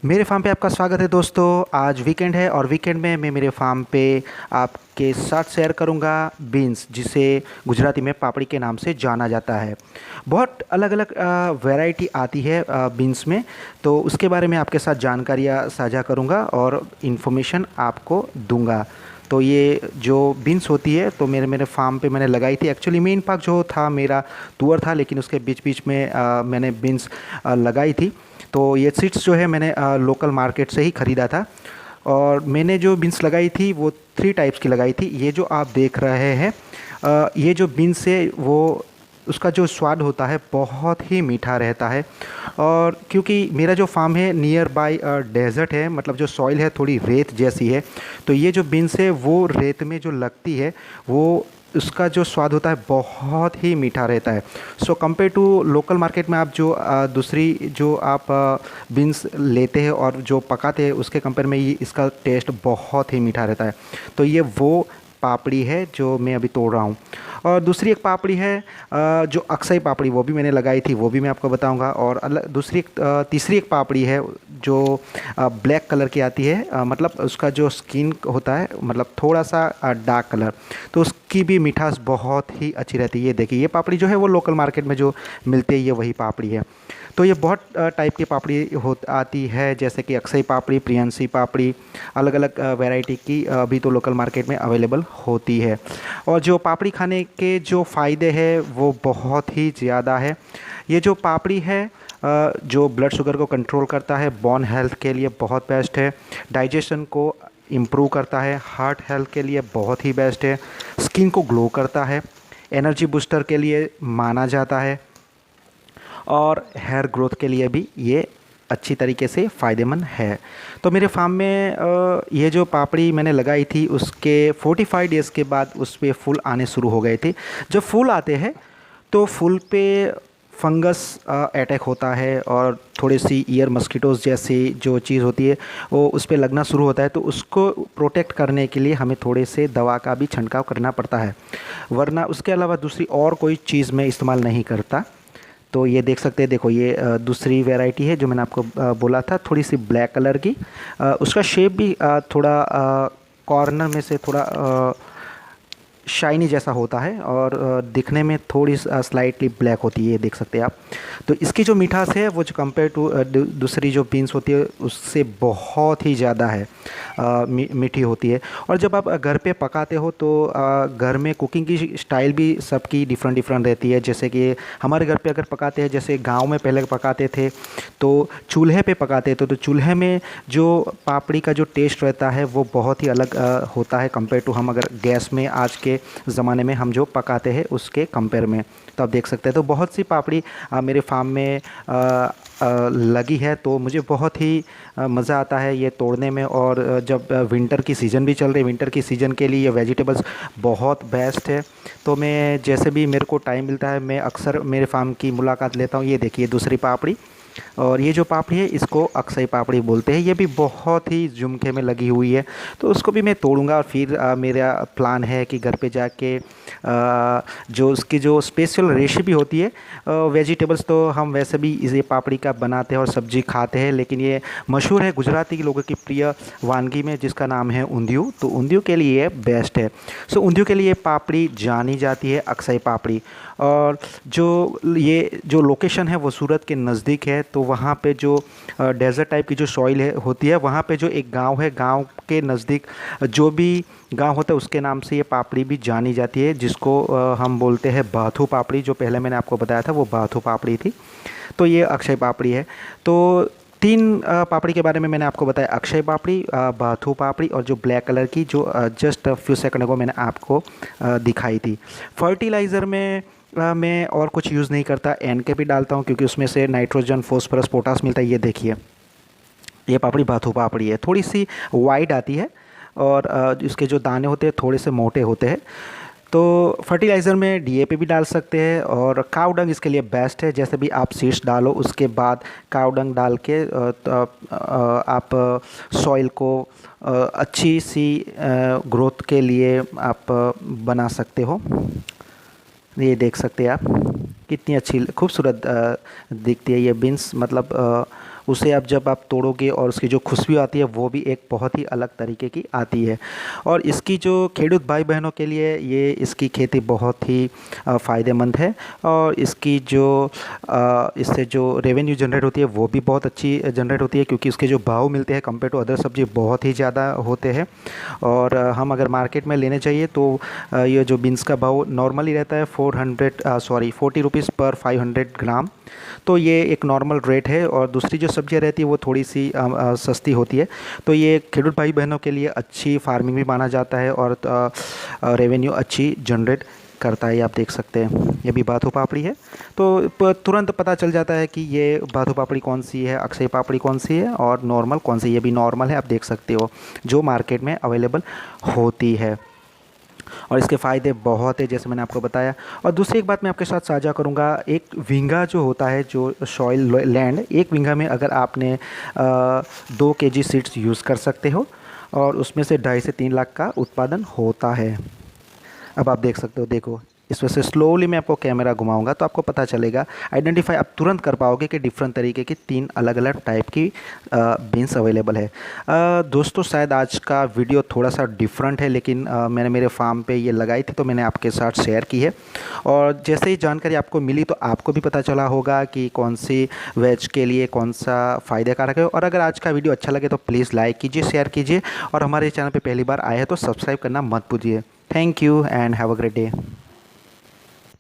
मेरे फार्म पे आपका स्वागत है दोस्तों। आज वीकेंड है और वीकेंड में मैं मेरे फार्म पे आपके साथ शेयर करूंगा बीन्स, जिसे गुजराती में पापड़ी के नाम से जाना जाता है। बहुत अलग अलग वैरायटी आती है बीन्स में, तो उसके बारे में आपके साथ जानकारियाँ साझा करूंगा और इन्फॉर्मेशन आपको दूंगा। तो ये जो बीन्स होती है तो मेरे मेरे फार्म पे मैंने लगाई थी। एक्चुअली मेन पार्क जो था मेरा तुअर था, लेकिन उसके बीच बीच में मैंने बीन्स लगाई थी। तो ये सीड्स जो है मैंने लोकल मार्केट से ही ख़रीदा था। और मैंने जो बीन्स लगाई थी वो 3 टाइप्स की लगाई थी। ये जो आप देख रहे हैं, ये जो बीन्स है वो उसका जो स्वाद होता है बहुत ही मीठा रहता है। और क्योंकि मेरा जो फार्म है नियर बाय डेजर्ट है, मतलब जो सॉइल है थोड़ी रेत जैसी है, तो ये जो बीन्स है वो रेत में जो लगती है वो उसका जो स्वाद होता है बहुत ही मीठा रहता है। So compare to local market में आप जो दूसरी जो आप बीन्स लेते हैं और जो पकाते हैं उसके कंपेयर में ये इसका टेस्ट बहुत ही मीठा रहता है। तो ये वो पापड़ी है जो मैं अभी तोड़ रहा हूँ। और दूसरी एक पापड़ी है जो अक्साई पापड़ी, वो भी मैंने लगाई थी, वो भी मैं आपको बताऊंगा। और अलग दूसरी एक तीसरी एक पापड़ी है जो ब्लैक कलर की आती है, मतलब उसका जो स्किन होता है मतलब थोड़ा सा डार्क कलर, तो उसकी भी मिठास बहुत ही अच्छी रहती है। ये देखिए, ये पापड़ी जो है वो लोकल मार्केट में जो मिलती है ये वही पापड़ी है। तो ये बहुत टाइप की पापड़ी हो आती है, जैसे कि अक्साई पापड़ी, प्रियंसी पापड़ी, अलग अलग वैरायटी की अभी तो लोकल मार्केट में अवेलेबल होती है। और जो पापड़ी खाने के जो फ़ायदे हैं वो बहुत ही ज़्यादा है। ये जो पापड़ी है जो ब्लड शुगर को कंट्रोल करता है, बोन हेल्थ के लिए बहुत बेस्ट है, डाइजेशन को इम्प्रूव करता है, हार्ट हेल्थ के लिए बहुत ही बेस्ट है, स्किन को ग्लो करता है, एनर्जी बूस्टर के लिए माना जाता है, और हेयर ग्रोथ के लिए भी ये अच्छी तरीके से फ़ायदेमंद है। तो मेरे फार्म में ये जो पापड़ी मैंने लगाई थी उसके 45 डेज़ के बाद उस पे फूल आने शुरू हो गए थे। जब फूल आते हैं तो फूल पे फंगस अटैक होता है और थोड़ी सी ईयर मस्कीटोज़ जैसी जो चीज़ होती है वो उस पे लगना शुरू होता है। तो उसको प्रोटेक्ट करने के लिए हमें थोड़े से दवा का भी छिड़काव करना पड़ता है, वरना उसके अलावा दूसरी और कोई चीज़ मैं इस्तेमाल नहीं करता। तो ये देख सकते हैं, देखो ये दूसरी वैरायटी है जो मैंने आपको बोला था, थोड़ी सी ब्लैक कलर की। उसका शेप भी थोड़ा कॉर्नर में से थोड़ा शाइनी जैसा होता है और दिखने में थोड़ी स्लाइटली ब्लैक होती है, ये देख सकते हैं आप। तो इसकी जो मिठास है वो जो कंपेयर टू दूसरी जो बीन्स होती है उससे बहुत ही ज़्यादा है, मीठी होती है। और जब आप घर पे पकाते हो तो घर में कुकिंग की स्टाइल भी सबकी डिफरेंट डिफरेंट रहती है। जैसे कि हमारे घर पे अगर पकाते हैं, जैसे गांव में पहले पकाते थे तो चूल्हे पे पकाते थे, तो चूल्हे में जो पापड़ी का जो टेस्ट रहता है वो बहुत ही अलग होता है कंपेयर टू हम अगर गैस में आज के ज़माने में हम जो पकाते हैं उसके कंपेयर में। तो आप देख सकते हैं, तो बहुत सी पापड़ी मेरे फार्म में लगी है। तो मुझे बहुत ही मज़ा आता है ये तोड़ने में। और जब विंटर की सीज़न भी चल रही है, विंटर की सीज़न के लिए ये वेजिटेबल्स बहुत बेस्ट है। तो मैं जैसे भी मेरे को टाइम मिलता है मैं अक्सर मेरे फार्म की मुलाकात लेता हूँ। ये देखिए दूसरी पापड़ी, और ये जो पापड़ी है इसको अक्साई पापड़ी बोलते हैं। ये भी बहुत ही झुमके में लगी हुई है, तो उसको भी मैं तोड़ूंगा। और फिर मेरा प्लान है कि घर पे जाके जो उसकी जो स्पेशल रेसिपी होती है, वेजिटेबल्स तो हम वैसे भी इसे पापड़ी का बनाते हैं और सब्जी खाते हैं, लेकिन ये मशहूर है गुजराती के लोगों की प्रिय वानगी में जिसका नाम है ऊंधियू। तो ऊंधियू के लिए बेस्ट है। सो ऊंधियू के लिए पापड़ी जानी जाती है अक्साई पापड़ी। और जो ये जो लोकेशन है वो सूरत के नज़दीक है, तो वहाँ पे जो डेजर्ट टाइप की जो सॉइल है होती है, वहाँ पे जो एक गांव है, गांव के नज़दीक जो भी गांव होता है उसके नाम से ये पापड़ी भी जानी जाती है, जिसको हम बोलते हैं बाथू पापड़ी। जो पहले मैंने आपको बताया था वो बाथू पापड़ी थी। तो ये अक्षय पापड़ी है। तो 3 पापड़ी के बारे में मैंने आपको बताया, अक्षय पापड़ी, बाथू पापड़ी और जो ब्लैक कलर की जो जस्ट फ्यू सेकंड अगो मैंने आपको दिखाई थी। फर्टिलाइज़र में मैं और कुछ यूज़ नहीं करता, NK भी डालता हूँ क्योंकि उसमें से नाइट्रोजन, फॉस्फोरस, पोटास मिलता है। ये देखिए ये पापड़ी बाथू पापड़ी है, थोड़ी सी वाइड आती है और इसके जो दाने होते हैं थोड़े से मोटे होते हैं। तो फर्टिलाइज़र में DAP भी डाल सकते हैं और काऊ डंग इसके लिए बेस्ट है। जैसे भी आप सीड्स डालो उसके बाद काऊ डंग डाल के तो आप सॉइल को अच्छी सी ग्रोथ के लिए आप बना सकते हो। ये देख सकते हैं आप कितनी अच्छी खूबसूरत दिखती है ये बीन्स, मतलब उसे आप जब आप तोड़ोगे और उसकी जो खुशबू आती है वो भी एक बहुत ही अलग तरीके की आती है। और इसकी जो खेडूत भाई बहनों के लिए ये इसकी खेती बहुत ही फ़ायदेमंद है। और इसकी जो इससे जो रेवेन्यू जनरेट होती है वो भी बहुत अच्छी जनरेट होती है, क्योंकि उसके जो भाव मिलते हैं कंपेयर टू अदर सब्जी बहुत ही ज़्यादा होते हैं। और हम अगर मार्केट में लेने चाहिए तो ये जो बीन्स का भाव नॉर्मली रहता है 40 रुपीज़ पर 500 ग्राम। तो ये एक नॉर्मल रेट है। और दूसरी जो सब्जियां रहती है वो थोड़ी सी सस्ती होती है। तो ये खेडूत भाई बहनों के लिए अच्छी फार्मिंग भी माना जाता है और रेवेन्यू अच्छी जनरेट करता है। ये आप देख सकते हैं, ये भी बाथू पापड़ी है। तो तुरंत पता चल जाता है कि ये बाथू पापड़ी कौन सी है, अक्षय पापड़ी कौन सी है और नॉर्मल कौन सी। ये भी नॉर्मल है, आप देख सकते हो, जो मार्केट में अवेलेबल होती है। और इसके फ़ायदे बहुत है जैसे मैंने आपको बताया। और दूसरी एक बात मैं आपके साथ साझा करूँगा, एक बीघा जो होता है, जो सॉइल लैंड, एक बीघा में अगर आपने 2 केजी सीड्स यूज़ कर सकते हो और उसमें से 2.5 से 3 लाख का उत्पादन होता है। अब आप देख सकते हो, देखो इस वजह से स्लोली मैं आपको कैमरा घुमाऊंगा तो आपको पता चलेगा, आइडेंटिफाई आप तुरंत कर पाओगे कि डिफरेंट तरीके की 3 अलग अलग टाइप की बीन्स अवेलेबल है। दोस्तों शायद आज का वीडियो थोड़ा सा डिफरेंट है, लेकिन मैंने मेरे फार्म पे ये लगाई थी तो मैंने आपके साथ शेयर की है। और जैसे ही जानकारी आपको मिली तो आपको भी पता चला होगा कि कौन सी वेज के लिए कौन सा फ़ायदे कारक है। और अगर आज का वीडियो अच्छा लगे तो प्लीज़ लाइक कीजिए, शेयर कीजिए और हमारे चैनल पर पहली बार आए हैं तो सब्सक्राइब करना मत भूलिए। Thank you and have a great day.